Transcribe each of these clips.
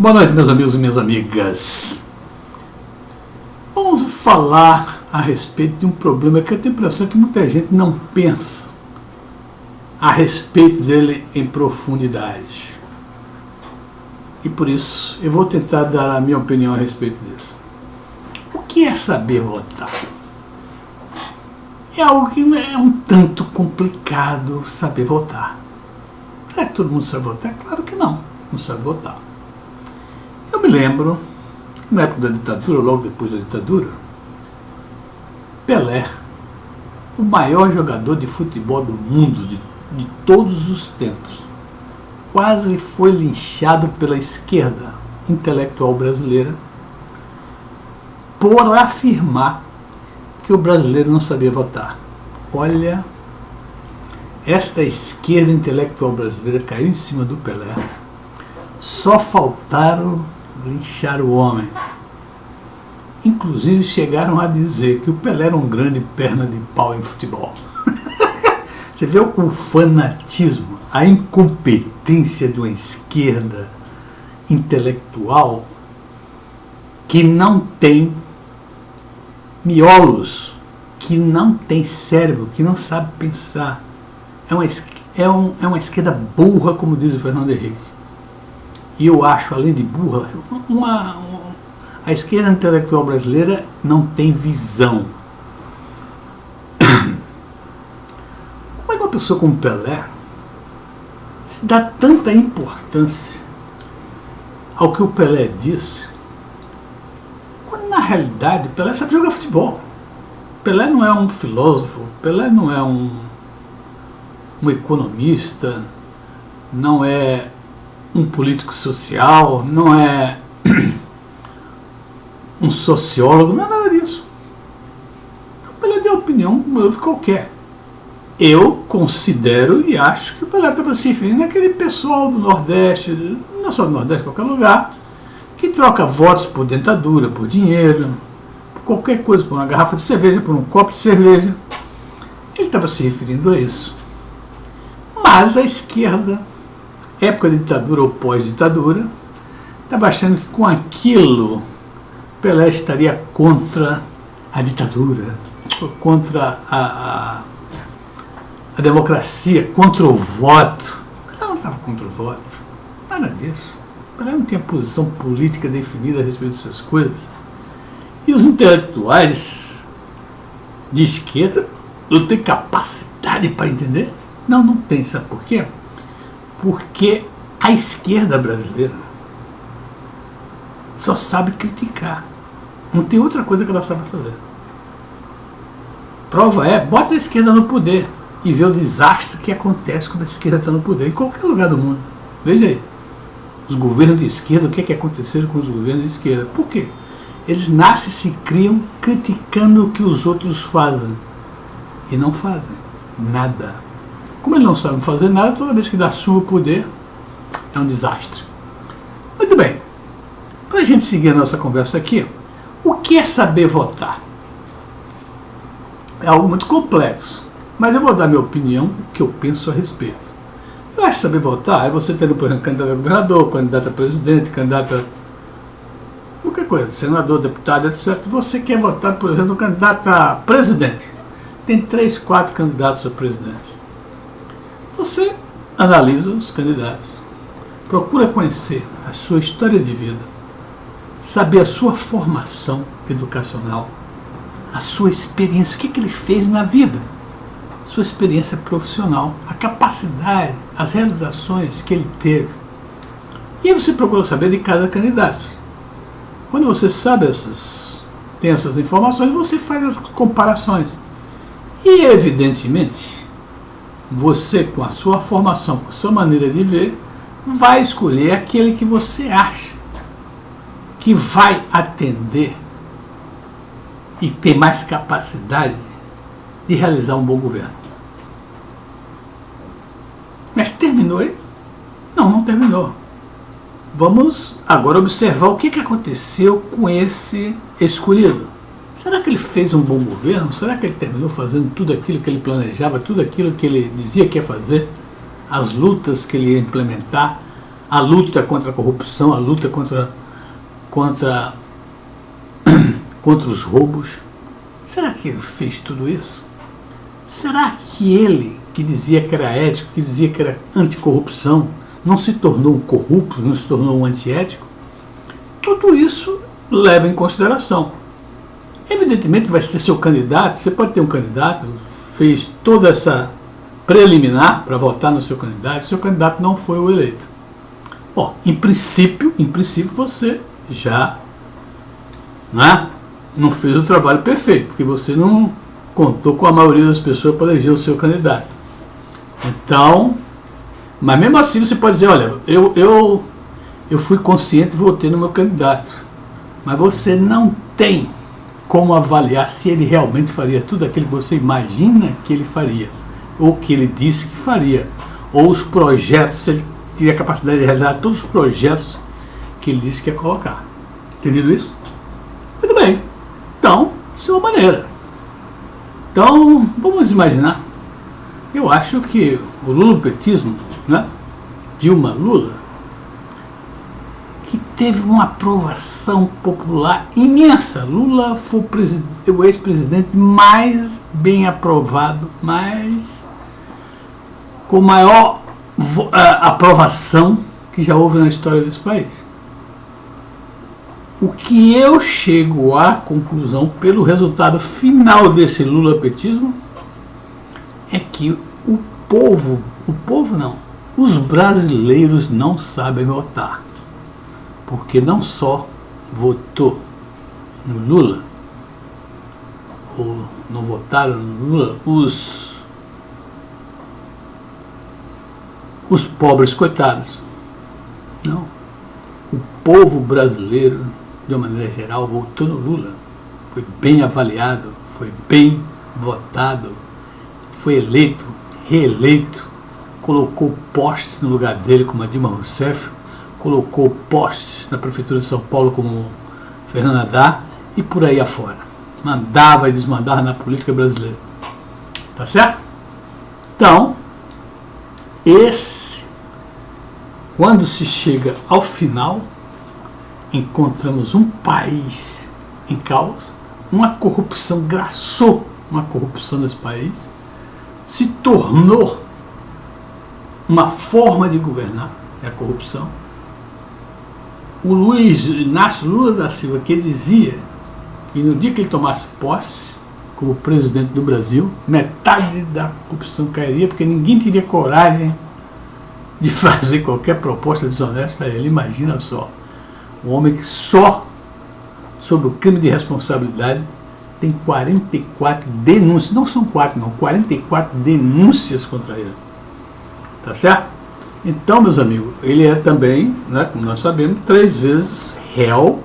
Boa noite, meus amigos e minhas amigas. Vamos falar a respeito de um problema que eu tenho a impressão que muita gente não pensa a respeito dele em profundidade. E por isso eu vou tentar dar a minha opinião a respeito disso. O que é saber votar? É algo que é um tanto complicado saber votar. Será que todo mundo sabe votar? Claro que não sabe votar. Eu me lembro, na época da ditadura, logo depois da ditadura, Pelé, o maior jogador de futebol do mundo, de todos os tempos, quase foi linchado pela esquerda intelectual brasileira por afirmar que o brasileiro não sabia votar. Olha, esta esquerda intelectual brasileira caiu em cima do Pelé. Só faltaram linchar o homem. Inclusive chegaram a dizer que o Pelé era um grande perna de pau em futebol. Você vê o fanatismo, a incompetência de uma esquerda intelectual que não tem miolos, que não tem cérebro, que não sabe pensar. É uma esquerda burra, como diz o Fernando Henrique. E eu acho, além de burra, a esquerda intelectual brasileira não tem visão. Como é que uma pessoa como Pelé se dá tanta importância ao que o Pelé disse, quando na realidade o Pelé sabe jogar futebol? Pelé não é um filósofo, Pelé não é um economista, não é um político social, não é um sociólogo, não é nada disso. O Pelé deu opinião como outro qualquer. Eu considero e acho que o Pelé estava se referindo àquele pessoal do Nordeste, não só do Nordeste, qualquer lugar, que troca votos por dentadura, por dinheiro, por qualquer coisa, por uma garrafa de cerveja, por um copo de cerveja. Ele estava se referindo a isso. Mas a esquerda, época de ditadura ou pós-ditadura, estava achando que com aquilo Pelé estaria contra a ditadura, contra a democracia, contra o voto. Pelé não estava contra o voto, nada disso. Pelé não tinha posição política definida a respeito dessas coisas. E os intelectuais de esquerda não têm capacidade para entender? Não tem. Sabe por quê? Porque a esquerda brasileira só sabe criticar. Não tem outra coisa que ela sabe fazer. Prova é, bota a esquerda no poder e vê o desastre que acontece quando a esquerda está no poder, em qualquer lugar do mundo. Veja aí, os governos de esquerda, o que é que aconteceu com os governos de esquerda? Por quê? Eles nascem e se criam criticando o que os outros fazem e não fazem nada. Como eles não sabem fazer nada, toda vez que dá sua poder, é um desastre. Muito bem. Para a gente seguir a nossa conversa aqui, o que é saber votar? É algo muito complexo, mas eu vou dar minha opinião, o que eu penso a respeito. Eu acho que saber votar é você ter, por exemplo, candidato a governador, candidato a presidente, candidato a qualquer coisa, senador, deputado, etc. Você quer votar, por exemplo, no candidato a presidente. Tem 3, 4 candidatos a presidente. Você analisa os candidatos, procura conhecer a sua história de vida, saber a sua formação educacional, a sua experiência, o que ele fez na vida, sua experiência profissional, a capacidade, as realizações que ele teve. E aí você procura saber de cada candidato. Quando você sabe tem essas informações, você faz as comparações. E evidentemente, você, com a sua formação, com a sua maneira de ver, vai escolher aquele que você acha que vai atender e ter mais capacidade de realizar um bom governo. Mas terminou aí? Não terminou. Vamos agora observar o que aconteceu com esse escolhido. Será que ele fez um bom governo? Será que ele terminou fazendo tudo aquilo que ele planejava, tudo aquilo que ele dizia que ia fazer? As lutas que ele ia implementar, a luta contra a corrupção, a luta contra os roubos. Será que ele fez tudo isso? Será que ele, que dizia que era ético, que dizia que era anticorrupção, não se tornou um corrupto, não se tornou um antiético? Tudo isso leva em consideração. Evidentemente vai ser seu candidato, você pode ter um candidato, fez toda essa preliminar para votar no seu candidato não foi o eleito. Bom, em princípio você já não fez o trabalho perfeito, porque você não contou com a maioria das pessoas para eleger o seu candidato. Então, mas mesmo assim você pode dizer, olha, eu fui consciente e votei no meu candidato, mas você não tem como avaliar se ele realmente faria tudo aquilo que você imagina que ele faria, ou que ele disse que faria, ou os projetos, se ele teria a capacidade de realizar todos os projetos que ele disse que ia colocar. Entendido isso? Muito bem. Então, isso é uma maneira. Então, vamos imaginar. Eu acho que o lulopetismo, Dilma Lula, que teve uma aprovação popular imensa. Lula foi o ex-presidente mais bem aprovado, com maior aprovação que já houve na história desse país. O que eu chego à conclusão, pelo resultado final desse lulopetismo, é que os brasileiros não sabem votar. Porque não só votou no Lula, ou não votaram no Lula, os pobres coitados. Não. O povo brasileiro, de uma maneira geral, votou no Lula. Foi bem avaliado, foi bem votado, foi eleito, reeleito, colocou postes no lugar dele, como a Dilma Rousseff, colocou postes na Prefeitura de São Paulo, como Fernando Haddad, e por aí afora. Mandava e desmandava na política brasileira. Tá certo? Então, quando se chega ao final, encontramos um país em caos, uma corrupção graçou, uma corrupção nesse país, se tornou uma forma de governar, é a corrupção. O Luiz Inácio Lula da Silva, que dizia que no dia que ele tomasse posse como presidente do Brasil, metade da corrupção cairia, porque ninguém teria coragem de fazer qualquer proposta desonesta a ele. Imagina só, um homem que só sobre o crime de responsabilidade tem 44 denúncias, não são 4 não, 44 denúncias contra ele. Tá certo? Então, meus amigos, ele é também, como nós sabemos, 3 vezes réu,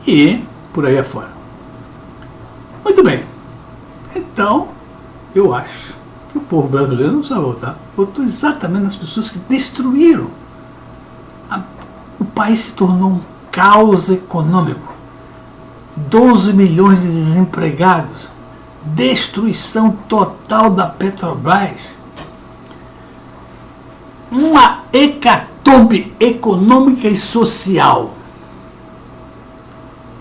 e por aí afora. Muito bem. Então, eu acho que o povo brasileiro não sabe votar. Votou exatamente nas pessoas que destruíram. O país se tornou um caos econômico. 12 milhões de desempregados. Destruição total da Petrobras. Uma hecatombe econômica e social.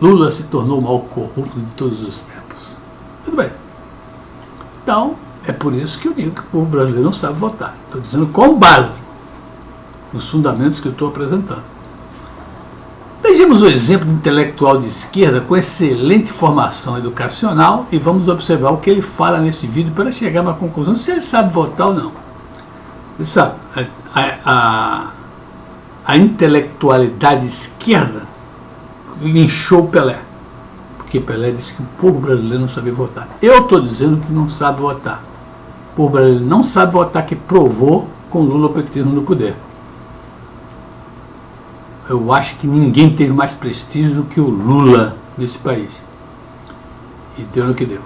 Lula se tornou o maior corrupto de todos os tempos. Tudo bem. Então, é por isso que eu digo que o povo brasileiro não sabe votar. Estou dizendo com base nos fundamentos que eu estou apresentando. Vejamos o exemplo de intelectual de esquerda com excelente formação educacional e vamos observar o que ele fala nesse vídeo para chegar a uma conclusão, se ele sabe votar ou não. Você sabe, a intelectualidade esquerda linchou Pelé, porque Pelé disse que o povo brasileiro não sabia votar. Eu estou dizendo que não sabe votar. O povo brasileiro não sabe votar, que provou com Lula petismo no poder. Eu acho que ninguém teve mais prestígio do que o Lula nesse país. E deu no que deu.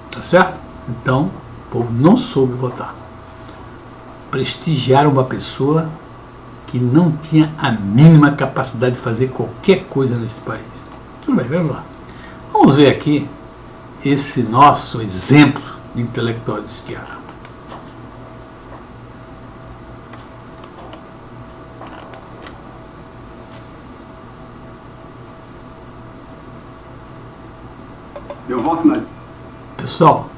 Tá certo? Então, o povo não soube votar. Prestigiaram uma pessoa que não tinha a mínima capacidade de fazer qualquer coisa nesse país. Tudo bem, vamos lá. Vamos ver aqui esse nosso exemplo de intelectual de esquerda. Eu voto na... Pessoal,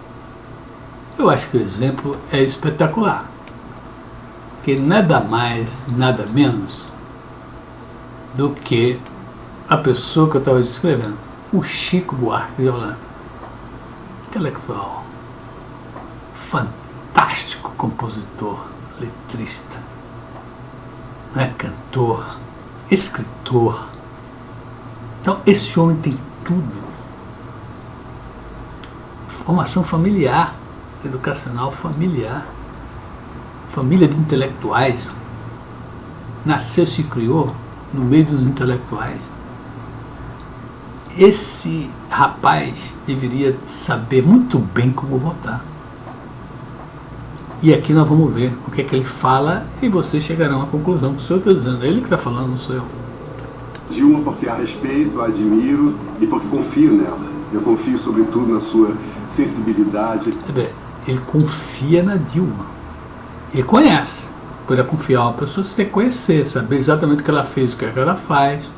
eu acho que o exemplo é espetacular. Que nada mais, nada menos do que a pessoa que eu estava descrevendo, o Chico Buarque de Holanda. Intelectual, fantástico compositor, letrista, né? Cantor, escritor. Então, esse homem tem tudo. Formação familiar, educacional familiar, família de intelectuais, nasceu, se criou no meio dos intelectuais. Esse rapaz deveria saber muito bem como votar. E aqui nós vamos ver o que é que ele fala e vocês chegarão à conclusão. O senhor está dizendo, é ele que está falando, não sou eu. Dilma porque a respeito, a admiro e porque confio nela. Eu confio sobretudo na sua sensibilidade. Ele confia na Dilma. Ele conhece. Para confiar uma pessoa, você tem que conhecer, saber exatamente o que ela fez, o que ela faz.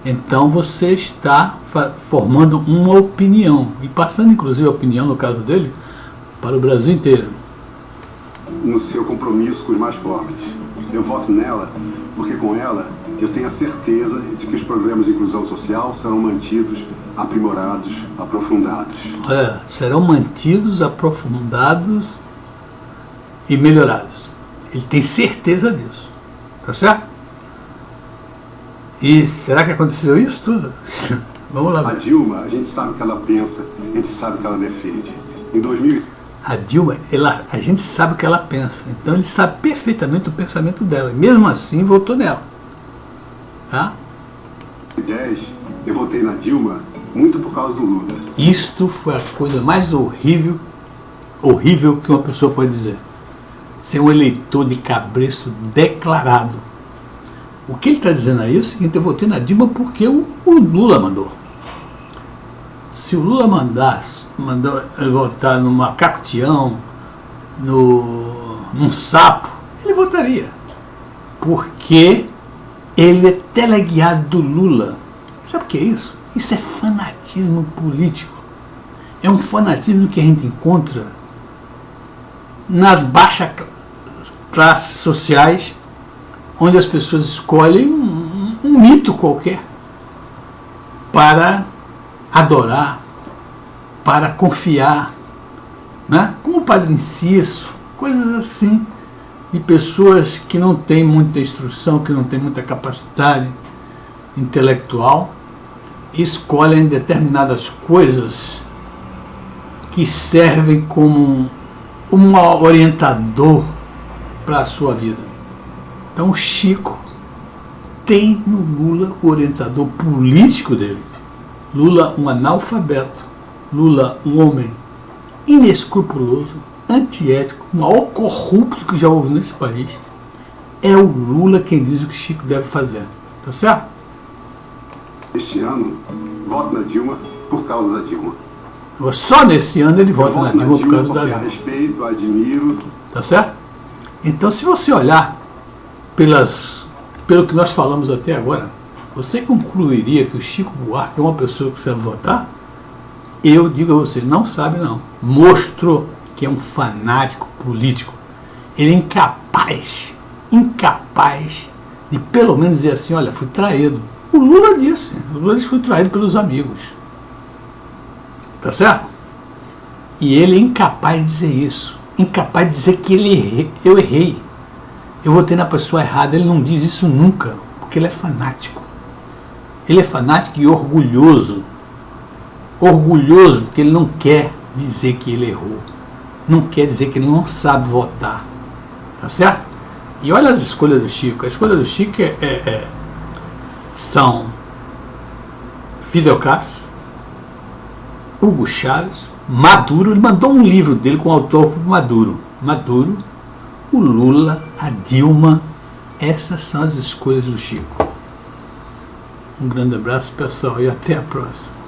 Então você está formando uma opinião, e passando inclusive a opinião, no caso dele, para o Brasil inteiro. No seu compromisso com os mais pobres. Eu voto nela porque com ela eu tenho a certeza de que os programas de inclusão social serão mantidos, aprimorados, aprofundados. Olha, serão mantidos, aprofundados e melhorados. Ele tem certeza disso. Tá certo? E será que aconteceu isso tudo? Vamos lá ver. A Dilma, a gente sabe o que ela pensa, a gente sabe o que ela defende. Em 2000... A Dilma, a gente sabe o que ela pensa. Então ele sabe perfeitamente o pensamento dela. E mesmo assim votou nela. Tá? Em 2010, eu votei na Dilma muito por causa do Lula. Isto foi a coisa mais horrível que uma pessoa pode dizer. Ser um eleitor de cabresto declarado. O que ele está dizendo aí é o seguinte: eu votei na Dilma porque o Lula mandou. Se o Lula mandou ele votar no macaco-tião, num sapo, ele votaria. Porque ele é teleguiado do Lula. Sabe o que é isso? Isso é fanatismo político. É um fanatismo que a gente encontra nas baixas classes sociais, onde as pessoas escolhem um mito qualquer para adorar, para confiar, né? Como o Padre Inciso, coisas assim, de pessoas que não têm muita instrução, que não têm muita capacidade intelectual, escolhem determinadas coisas que servem como um orientador para a sua vida. Então o Chico tem no Lula o orientador político dele. Lula, um analfabeto. Lula, um homem inescrupuloso, antiético, o maior corrupto que já houve nesse país. É o Lula quem diz o que o Chico deve fazer. Tá certo? Este ano, voto na Dilma por causa da Dilma. Só nesse ano ele vota na Dilma por causa da Dilma. Respeito, admiro. Tá certo? Então, se você olhar pelo que nós falamos até agora, você concluiria que o Chico Buarque é uma pessoa que você vai votar? Eu digo a você, não sabe não. Mostrou que é um fanático político. Ele é incapaz de pelo menos dizer assim, olha, fui traído. O Lula disse que foi traído pelos amigos. Tá certo? E ele é incapaz de dizer isso. Incapaz de dizer que eu errei. Eu votei na pessoa errada. Ele não diz isso nunca, porque ele é fanático. Ele é fanático e orgulhoso. Orgulhoso porque ele não quer dizer que ele errou. Não quer dizer que ele não sabe votar. Tá certo? E olha as escolhas do Chico. A escolha do Chico são Fidel Castro, Hugo Chávez, Maduro. Ele mandou um livro dele com o autógrafo Maduro. Maduro, o Lula, a Dilma. Essas são as escolhas do Chico. Um grande abraço, pessoal, e até a próxima.